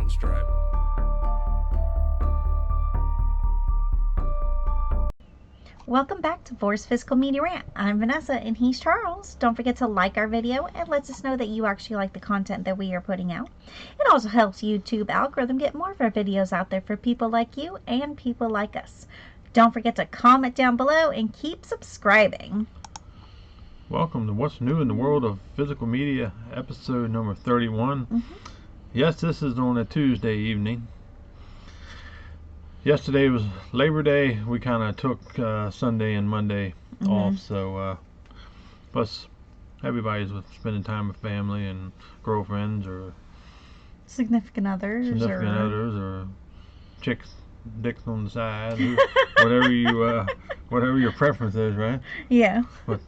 the stripe. Welcome back to Force Physical Media Rant. I'm Vanessa and he's Charles. Don't forget to like our video. It lets us know that you actually like the content that we are putting out. It also helps YouTube algorithm get more of our videos out there for people like you and people like us. Don't forget to comment down below and keep subscribing. Welcome to What's New in the World of Physical Media, episode number 31. Yes, this is on a Tuesday evening. Yesterday was Labor Day. We kind of took Sunday and Monday off, so plus everybody's spending time with family and girlfriends or Significant others or chicks, dicks on the side, whatever your preference is, right? Yeah. But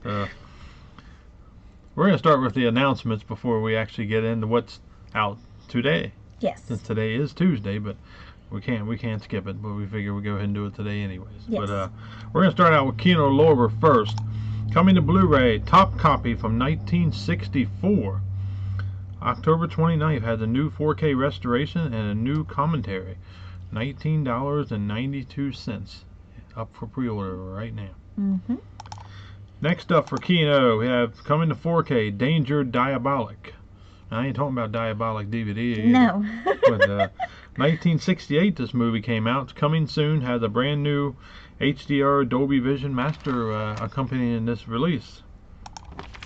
we're gonna start with the announcements before we actually get into what's out today. Yes. Since today is Tuesday, but we can't skip it, but we figure we'll go ahead and do it today anyways. Yes. But we're going to start out with Kino Lorber first. Coming to Blu-ray, top copy from 1964. October 29th has a new 4K restoration and a new commentary. $19.92 up for pre-order right now. Next up for Kino, we have coming to 4K, Danger Diabolik. I ain't talking about Diabolik DVD. No. But 1968 this movie came out. It's coming soon. Has a brand new HDR Dolby Vision Master accompanying this release.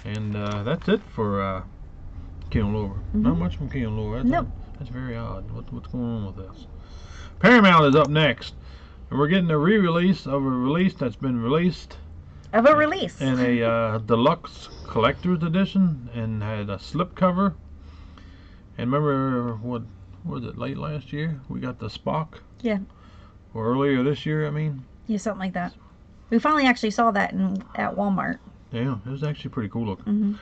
And that's it for Kino Lorber. Not much from Kino Lorber. That's very odd. What's going on with this? Paramount is up next. And we're getting a re-release of a release that's been released. Of a release. In a deluxe collector's edition and had a slipcover. And remember, what was it, late last year? We got the Spock? Yeah. Or earlier this year, I mean? Yeah, something like that. We finally actually saw that at Walmart. Yeah, it was actually pretty cool looking.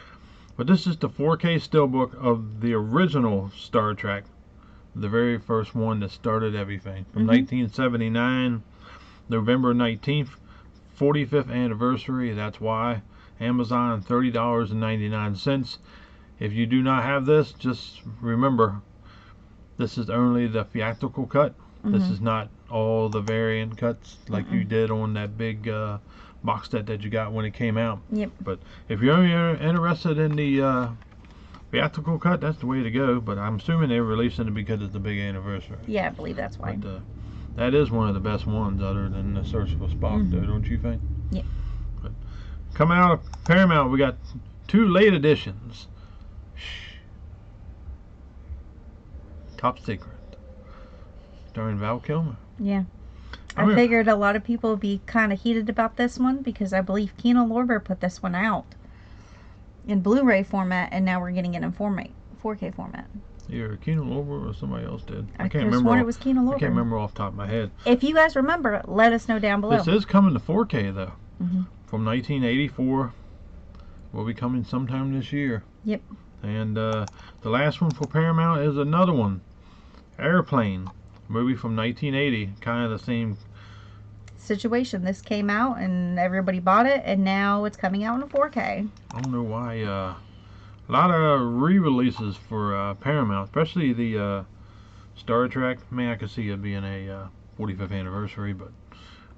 But this is the 4K steelbook of the original Star Trek. The very first one that started everything. From 1979, November 19th, 45th anniversary. That's why. Amazon, $30.99. If you do not have this, just remember, this is only the theatrical cut. This is not all the variant cuts like you did on that big box set that you got when it came out. Yep. But if you're interested in the theatrical cut, that's the way to go. But I'm assuming they're releasing it because it's the big anniversary. Yeah, I believe that's why. But that is one of the best ones other than the Search for Spock, though, don't you think? Yeah. But coming out of Paramount, we got 2 late editions. Top Secret, starring Val Kilmer. Yeah. I figured a lot of people would be kind of heated about this one because I believe Kino Lorber put this one out in Blu-ray format and now we're getting it in 4K format. Either Kino Lorber or somebody else did. I can't remember. It was Kino Lorber. I can't remember off the top of my head. If you guys remember, let us know down below. This is coming to 4K though. From 1984. Will be coming sometime this year. Yep. And the last one for Paramount is another one. Airplane, movie from 1980, kind of the same situation. This came out and everybody bought it, and now it's coming out in 4K. I don't know why. A lot of re-releases for Paramount, especially the Star Trek. I mean, I could see it being a 45th anniversary, but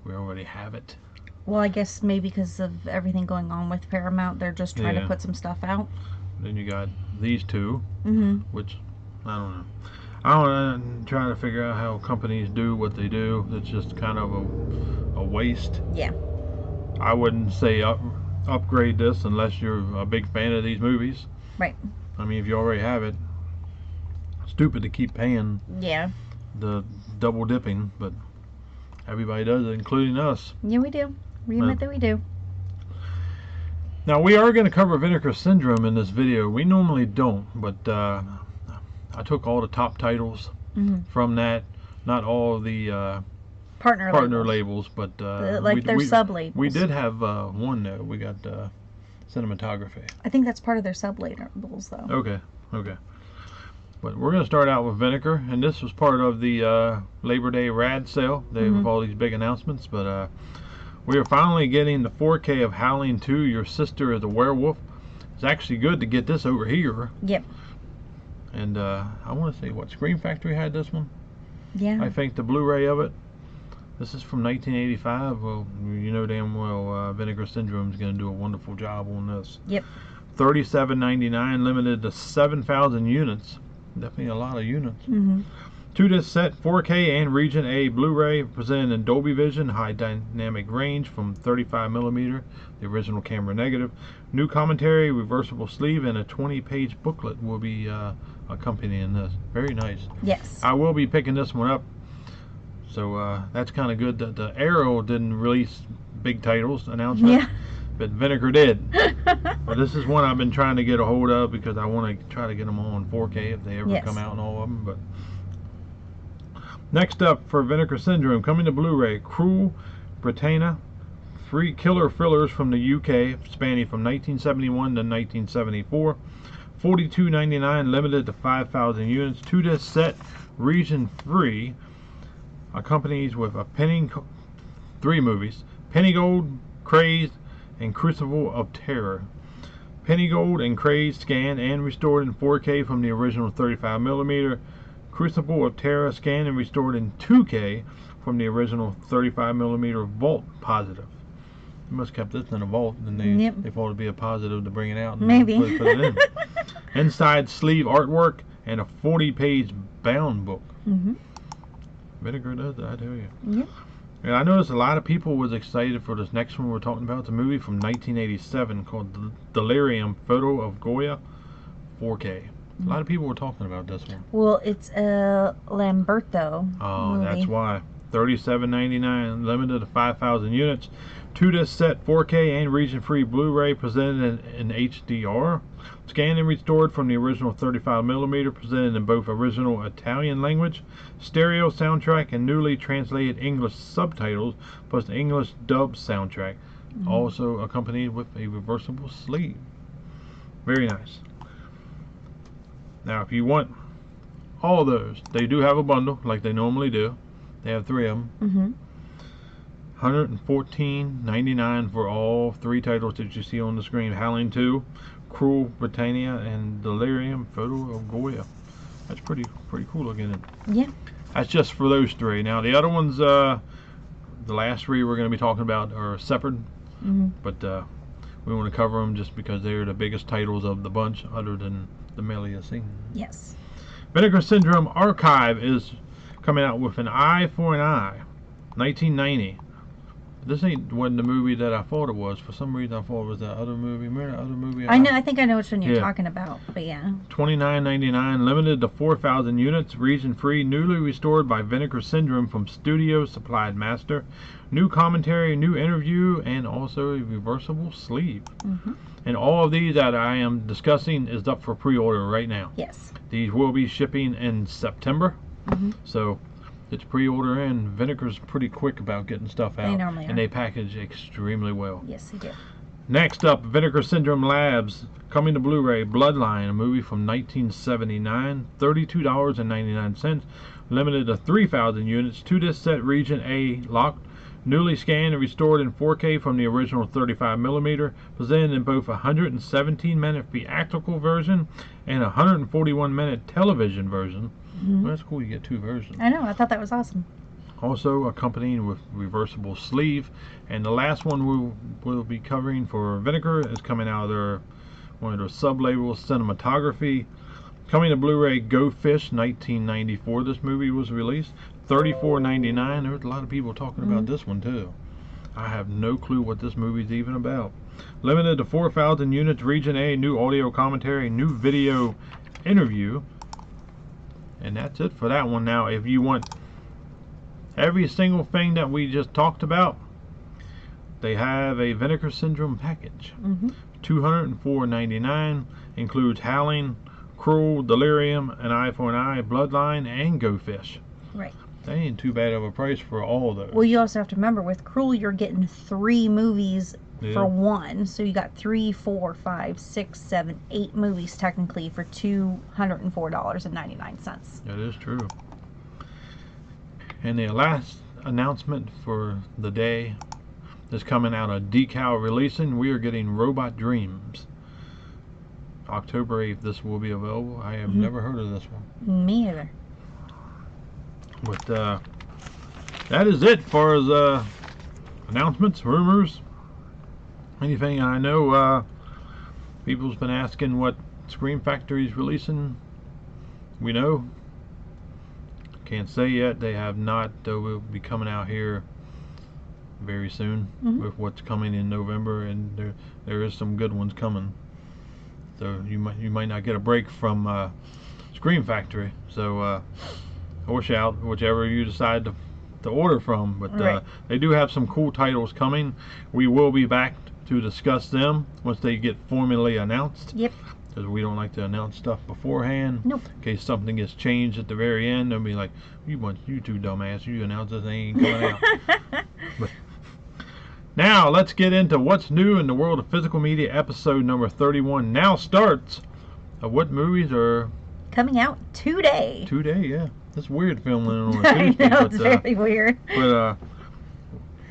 we already have it. Well, I guess maybe because of everything going on with Paramount, they're just trying to put some stuff out. Then you got these two, which I don't know. I'm trying to figure out how companies do what they do. It's just kind of a waste. Yeah. I wouldn't say upgrade this unless you're a big fan of these movies. Right. I mean, if you already have it, stupid to keep paying. Yeah. The double dipping, but everybody does it, including us. Yeah, we do. We admit that we do. Now, we are going to cover Vinegar Syndrome in this video. We normally don't, but I took all the top titles from that. Not all the partner labels, but like their sub-labels. We did have one, though. We got cinematography. I think that's part of their sub-labels, though. Okay. But we're going to start out with Vinegar, and this was part of the Labor Day Rad sale. They have all these big announcements, but we are finally getting the 4K of Howling 2, Your Sister is a Werewolf. It's actually good to get this over here. Yep. And I want to say, what, Scream Factory had this one? Yeah. I think the Blu-ray of it. This is from 1985. Well, you know damn well Vinegar Syndrome is going to do a wonderful job on this. Yep. $37.99, limited to 7,000 units. Definitely a lot of units. Mm-hmm. 2-disc set, 4K and Region A Blu-ray, presented in Dolby Vision, high dynamic range from 35mm, the original camera negative. New commentary, reversible sleeve, and a 20-page booklet will be accompanying this. Very nice. Yes. I will be picking this one up. So that's kind of good that the Arrow didn't release big titles announcement. Yeah. But Vinegar did. But this is one I've been trying to get a hold of because I want to try to get them all in 4K if they ever come out, and all of them. But next up for Vinegar Syndrome, coming to Blu-ray, Cruel Britannia, free killer thrillers from the UK, spanning from 1971 to 1974. $42.99, limited to 5,000 units. 2-disc set, region free, accompanies with a three movies: Pennygold, Crazed, and Crucible of Terror. Pennygold and Crazed scanned and restored in 4K from the original 35mm. Crucible of Terror scanned and restored in 2K from the original 35mm vault positive. They must have kept this in a vault, and they thought it'd be a positive to bring it out and maybe put it in. Inside sleeve artwork and a 40-page bound book. Mm-hmm. Vinegar does that, I tell you. Yep. And I noticed a lot of people was excited for this next one we're talking about. It's a movie from 1987 called Delirium, Photo of Goya, 4K. A lot of people were talking about this one. Well, it's a Lamberto movie. That's why. $37.99, limited to 5,000 units. 2-disc set, 4K and region-free Blu-ray, presented in HDR. Scanned and restored from the original 35mm, presented in both original Italian language, stereo soundtrack, and newly translated English subtitles, plus the English dub soundtrack. Also accompanied with a reversible sleeve. Very nice. Now, if you want all those, they do have a bundle, like they normally do. They have 3 of them. Mm-hmm. $114.99 for all 3 titles that you see on the screen: Howling 2, Cruel Britannia, and Delirium, Photo of Goya. That's pretty cool looking. Yeah. That's just for those 3. Now the other ones, the last 3 we're going to be talking about are separate, but we want to cover them just because they're the biggest titles of the bunch, other than the Meliacine. Yes. Vinegar Syndrome Archive is coming out with An Eye for an Eye, 1990. This wasn't the movie that I thought it was. For some reason, I thought it was that other movie. Remember that other movie? I know. I think I know which one you're talking about. But yeah. $29.99, limited to 4,000 units, region free, newly restored by Vinegar Syndrome from Studio Supplied Master. New commentary, new interview, and also a reversible sleeve. And all of these that I am discussing is up for pre-order right now. Yes. These will be shipping in September. So it's pre-order in. Vinegar's pretty quick about getting stuff out. They normally are. And they package extremely well. Yes, they do. Next up, Vinegar Syndrome Labs, coming to Blu-ray, Bloodline, a movie from 1979, $32.99, limited to 3,000 units, 2-disc set, region A locked, newly scanned and restored in 4K from the original 35mm, presented in both a 117-minute theatrical version and a 141-minute television version. Well, that's cool, you get 2 versions. I know, I thought that was awesome. Also accompanying with reversible sleeve. And the last one we'll be covering for Vinegar is coming out of one of their sub-labels, Cinematography. Coming to Blu-ray, Go Fish, 1994. This movie was released. $34.99. There's a lot of people talking about this one too. I have no clue what this movie's even about. Limited to 4,000 units, region A, new audio commentary, new video interview. And that's it for that one. Now, if you want every single thing that we just talked about, they have a Vinegar Syndrome package. $204.99, includes Howling, Cruel, Delirium, An Eye for an Eye, Bloodline, and Go Fish. Right. That ain't too bad of a price for all of those. Well, you also have to remember, with Cruel, you're getting 3 movies for one. So you got 3, 4, 5, 6, 7, 8 movies technically for $204.99. That is true. And the last announcement for the day is coming out of Decal Releasing. We are getting Robot Dreams. October 8th, this will be available. I have never heard of this one. Me either. But that is it for as announcements, rumors, anything. I know people's been asking what Scream Factory's releasing. We know. Can't say yet. They have not. Will be coming out here very soon with what's coming in November, and there is some good ones coming. So you might not get a break from Scream Factory. So push out whichever you decide to order from. But right. They do have some cool titles coming. We will be back to discuss them once they get formally announced. Yep. Because we don't like to announce stuff beforehand. Nope. In case something gets changed at the very end, they'll be like, you two dumbass, you announced this thing ain't coming out. But now let's get into what's new in the world of physical media. Episode number 31 now starts. What movies are coming out today? Today, yeah. It's weird filming it on a I Tuesday. know, but, it's very weird. But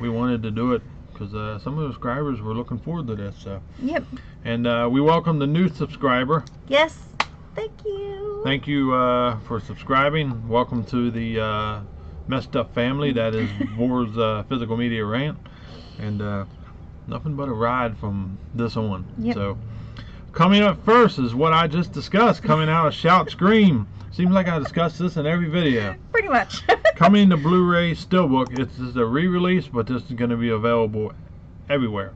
we wanted to do it because some of the subscribers were looking forward to this. Yep. And we welcome the new subscriber. Yes. Thank you. Thank you for subscribing. Welcome to the messed up family that is Vor's Physical Media Rant. And nothing but a ride from this on. Yep. So coming up first is what I just discussed, coming out of Shout Scream. Seems like I discussed this in every video. Pretty much. Coming to Blu-ray Steelbook. It's a re-release, but this is going to be available everywhere.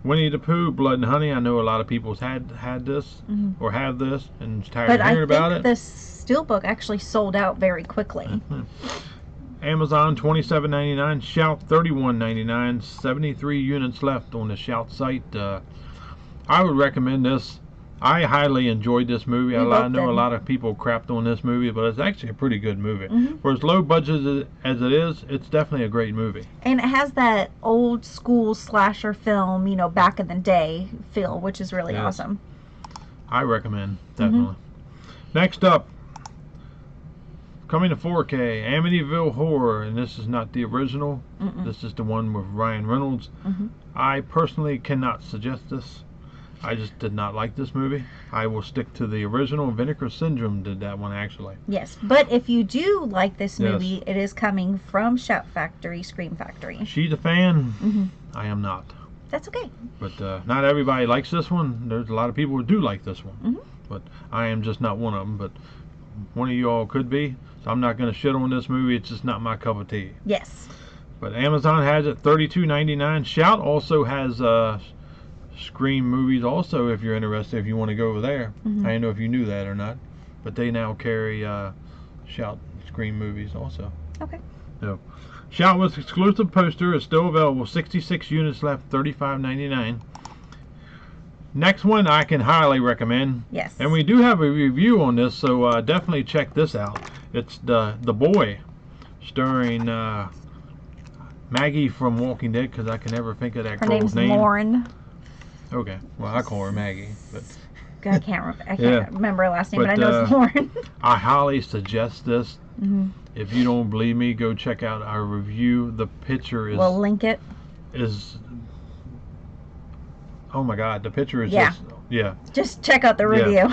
Winnie the Pooh, Blood and Honey. I know a lot of people's had this or have this and tired of hearing about it. But I think the Steelbook actually sold out very quickly. Amazon $27.99, Shout $31.99, 73 units left on the Shout site. I would recommend this. I highly enjoyed this movie. I know a lot of people crapped on this movie, but it's actually a pretty good movie. For as low budget as it is, it's definitely a great movie. And it has that old school slasher film, back in the day feel, which is really awesome. I recommend, definitely. Next up, coming to 4K, Amityville Horror, and this is not the original. This is the one with Ryan Reynolds. I personally cannot suggest this. I just did not like this movie. I will stick to the original. Vinegar Syndrome did that one, actually. Yes, but if you do like this movie, it is coming from Shout Factory, Scream Factory. She's a fan. I am not. That's okay. But not everybody likes this one. There's a lot of people who do like this one. But I am just not one of them. But one of you all could be. So I'm not going to shit on this movie. It's just not my cup of tea. Yes. But Amazon has it $32.99. Shout also has Scream movies also, if you're interested, if you want to go over there. I don't know if you knew that or not, but they now carry Shout Scream movies also. Okay. So Shout was exclusive poster is still available, 66 units left, $35.99. Next one I can highly recommend. Yes. And we do have a review on this, so definitely check this out. It's the Boy, starring Maggie from Walking Dead, because I can never think of that girl's name. Her name's Lauren. Okay, well I call her Maggie, but I can't remember her last name, but I know it's Lauren. I highly suggest this. If you don't believe me, go check out our review. The picture is. We'll link it. Oh my God, the picture is Just check out the review.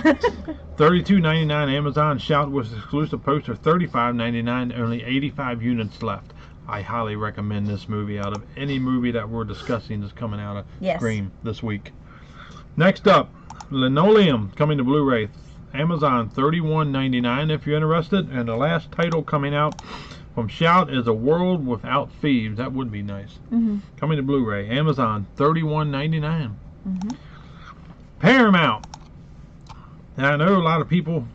$32.99 Amazon. Shout was exclusive poster, $35.99. Only 85 units left. I highly recommend this movie out of any movie that we're discussing that's coming out of Scream this week. Next up, Linoleum, coming to Blu-ray. Amazon $31.99 if you're interested. And the last title coming out from Shout is A World Without Thieves. That would be nice. Coming to Blu-ray. Amazon $31.99. Paramount. And I know a lot of people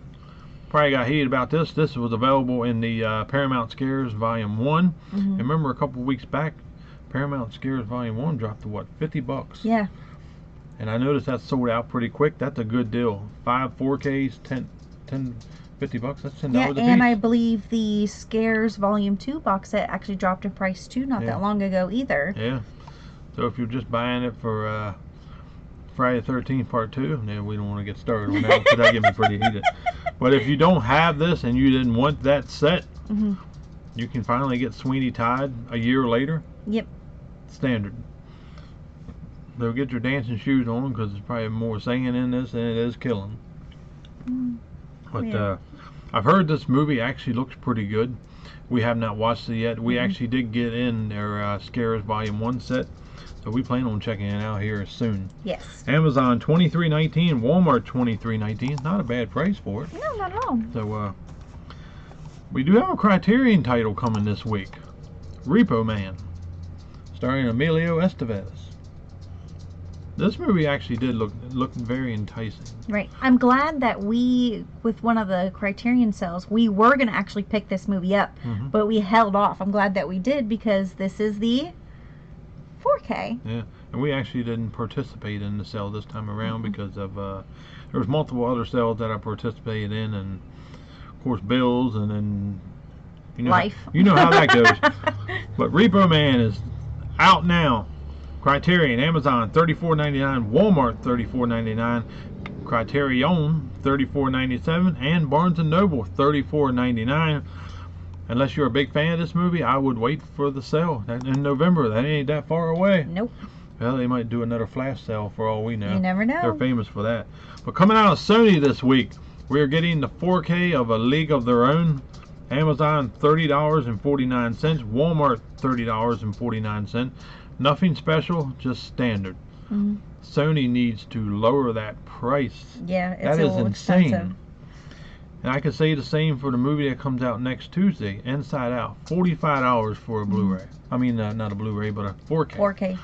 probably got heated about this. This was available in the Paramount Scares Volume 1. Remember a couple weeks back, Paramount Scares Volume 1 dropped to what, $50? Yeah. And I noticed that sold out pretty quick. That's a good deal. 5 4Ks, $50. That's $10 a piece. And I believe the Scares Volume 2 box set actually dropped in price too not that long ago either. Yeah. So if you're just buying it for Friday the 13th Part 2, then we don't want to get started on that because that get me pretty heated. But if you don't have this and you didn't want that set, you can finally get Sweeney Todd a year later. Yep. Standard. So get your dancing shoes on because there's probably more singing in this than it is killing. But Yeah. I've heard this movie actually looks pretty good. We have not watched it yet. We actually did get in their Scares Volume 1 set. So we plan on checking it out here soon. Yes. Amazon $23.19, Walmart $23.19. Not a bad price for it. No, not at all. So we do have a Criterion title coming this week. Repo Man, starring Emilio Estevez. This movie actually did look very enticing. Right. I'm glad that we, with one of the Criterion sales, we were going to actually pick this movie up, but we held off. I'm glad that we did because this is the 4K. Yeah, and we actually didn't participate in the sale this time around because of there was multiple other sales that I participated in, and of course bills, and then Life. You know how that goes. But Repo Man is out now. Criterion, Amazon $34.99, Walmart $34.99, Criterion $34.97, and Barnes & Noble $34.99. Unless you're a big fan of this movie, I would wait for the sale in November. That ain't that far away. Nope. Well, they might do another flash sale for all we know. You never know. They're famous for that. But coming out of Sony this week, we're getting the 4K of A League of Their Own. Amazon $30.49, Walmart $30.49. Nothing special, just standard. Sony needs to lower that price. Yeah, it's That a is little insane. expensive. And I can say the same for the movie that comes out next Tuesday, Inside Out. $45 for a Blu-ray. I mean, not a Blu-ray, but a 4K. 4K.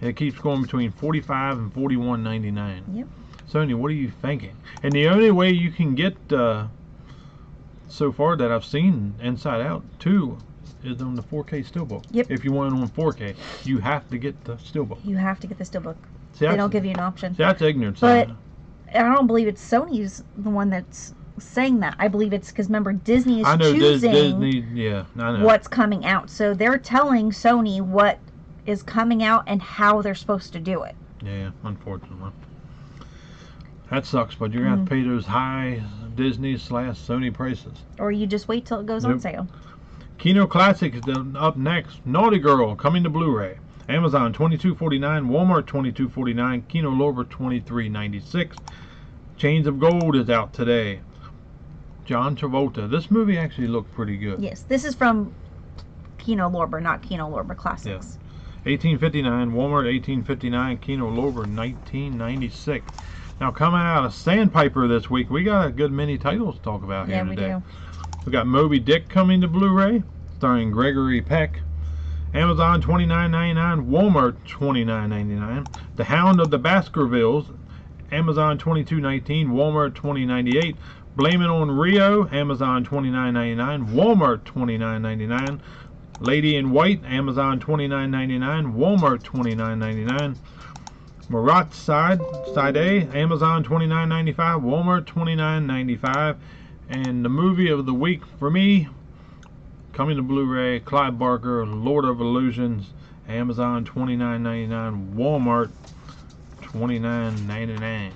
It keeps going between $45 and $41.99. Yep. Sony, what are you thinking? And the only way you can get, so far that I've seen Inside Out 2, is on the 4K Steelbook. Yep. If you want it on 4K, you have to get the Steelbook. You have to get the Steelbook. See, They don't give you an option. See, that's ignorance. But I don't believe it's Sony's the one that's saying that. I believe it's because, remember, Disney is I know choosing Disney, yeah, I know. what's coming out. So they're telling Sony what is coming out and how they're supposed to do it. Yeah, unfortunately. That sucks, but you're going to have to pay those high Disney/Sony prices. Or you just wait till it goes on sale. Kino Classics is up next. Naughty Girl, coming to Blu-ray. Amazon $22.49, Walmart $22.49, Kino Lorber $23.96. Chains of Gold is out today. John Travolta. This movie actually looked pretty good. Yes, this is from Kino Lorber, not Kino Lorber Classics. $18.59, Walmart $18.59, Kino Lorber $19.96. Now coming out of Sandpiper this week, we got a good many titles to talk about here today. Yeah, we do. We got Moby Dick coming to Blu-ray, starring Gregory Peck. Amazon $29.99, Walmart $29.99. The Hound of the Baskervilles, Amazon $22.19, Walmart $20.98. Blame It on Rio, Amazon $29.99, Walmart $29.99. Lady in White, Amazon $29.99, Walmart $29.99. Marat Side Amazon $29.95, Walmart $29.95. And the movie of the week for me, coming to Blu-ray, Clive Barker, Lord of Illusions, Amazon $29.99, Walmart $29.99.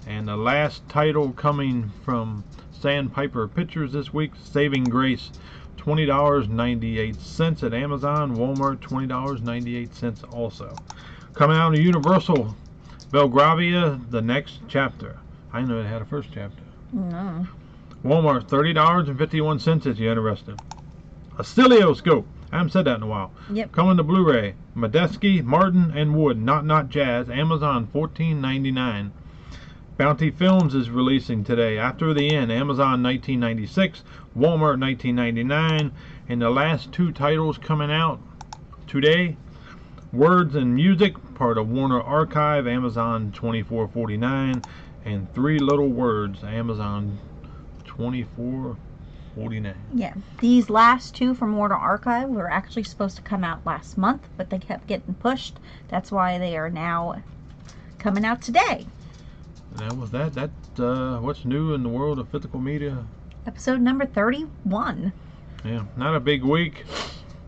And the last title coming from Sandpiper Pictures this week, Saving Grace, $20.98 at Amazon, Walmart $20.98 also. Coming out of Universal, Belgravia, The Next Chapter. I didn't know it had a first chapter. No. Walmart $30.51 if you're interested. Oscilloscope. I haven't said that in a while. Yep. Coming to Blu-ray. Medeski, Martin, and Wood. Not Jazz. Amazon $14.99. Bounty Films is releasing today. After the End. Amazon $19.96. Walmart $19.99. And the last two titles coming out today. Words and Music, part of Warner Archive. Amazon $24.49. And Three Little Words. Amazon $24.49. Yeah, these last two from Warner Archive were actually supposed to come out last month, but they kept getting pushed. That's why they are now coming out today. And that was that. That's what's new in the world of physical media. Episode number 31. Yeah, not a big week.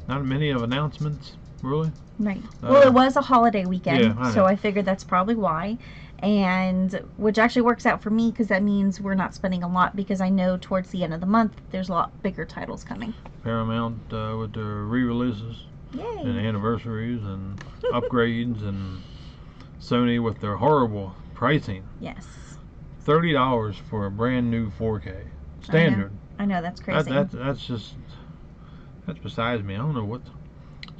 Not many of announcements, really. Right. Well, it was a holiday weekend, yeah, so I figured that's probably why. And which actually works out for me because that means we're not spending a lot, because I know towards the end of the month there's a lot bigger titles coming. Paramount with their re-releases Yay! and anniversaries and upgrades and Sony with their horrible pricing. Yes. $30 for a brand new 4K standard. I know, that's crazy. That's besides me. I don't know what.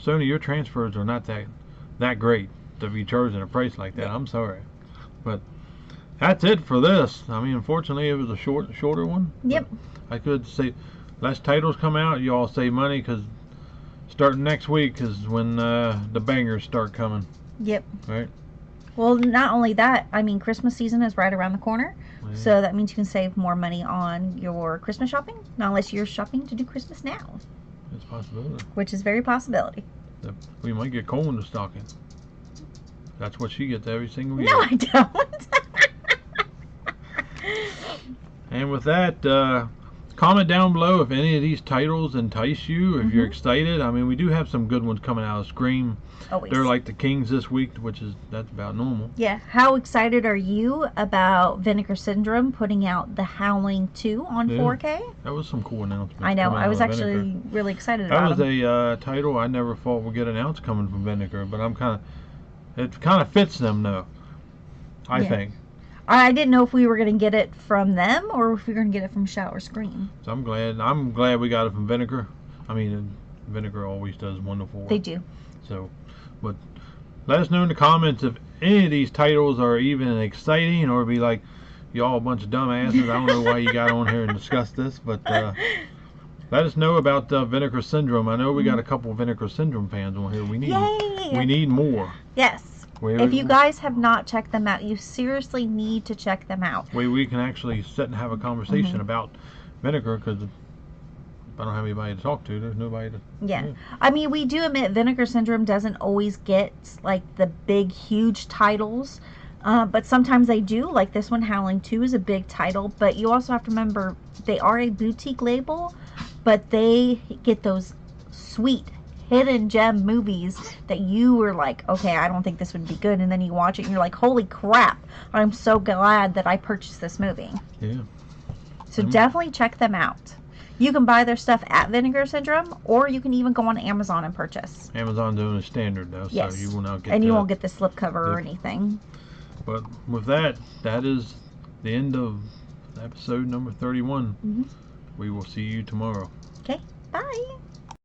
Sony, your transfers are not that great to be charging a price like that. Yeah. I'm sorry, but that's it for this. I mean, unfortunately, it was a shorter one. Yep. I could say less titles come out. You all save money because starting next week is when the bangers start coming. Yep. Right. Well, not only that, I mean, Christmas season is right around the corner. Yeah. So that means you can save more money on your Christmas shopping. Not unless you're shopping to do Christmas now. It's a possibility. Which is very possibility. We might get Cole in the stocking. That's what she gets every single year. No, I don't. And with that, comment down below if any of these titles entice you, if you're excited. I mean, we do have some good ones coming out of Scream. Always. They're like the kings this week, that's about normal. Yeah. How excited are you about Vinegar Syndrome putting out The Howling 2 on 4K? That was some cool announcement. I know. I was Vinegar. actually really excited about it. That was a title I never thought would get announced coming from Vinegar, but it kind of fits them though. I think. I didn't know if we were going to get it from them or if we were going to get it from Shout or Scream. So I'm glad we got it from Vinegar. I mean, Vinegar always does wonderful work. They do. So, but let us know in the comments if any of these titles are even exciting, or be like, y'all a bunch of dumbasses. I don't know why you got on here and discussed this, but let us know about Vinegar Syndrome. I know we got a couple of Vinegar Syndrome fans on here. We need more. Yes. If you guys have not checked them out, you seriously need to check them out. We can actually sit and have a conversation about Vinegar, because if I don't have anybody to talk to, there's nobody to... Yeah. I mean, we do admit Vinegar Syndrome doesn't always get, like, the big, huge titles. But sometimes they do. Like this one, Howling 2 is a big title. But you also have to remember, they are a boutique label. But they get those sweet hidden gem movies that you were like, okay, I don't think this would be good, and then you watch it and you're like, holy crap, I'm so glad that I purchased this movie. Yeah. So definitely check them out. You can buy their stuff at Vinegar Syndrome, or you can even go on Amazon and purchase. Amazon doing a standard though, so you will not get you won't get the slipcover or anything. But with that is the end of episode number 31. We will see you tomorrow. Okay, bye.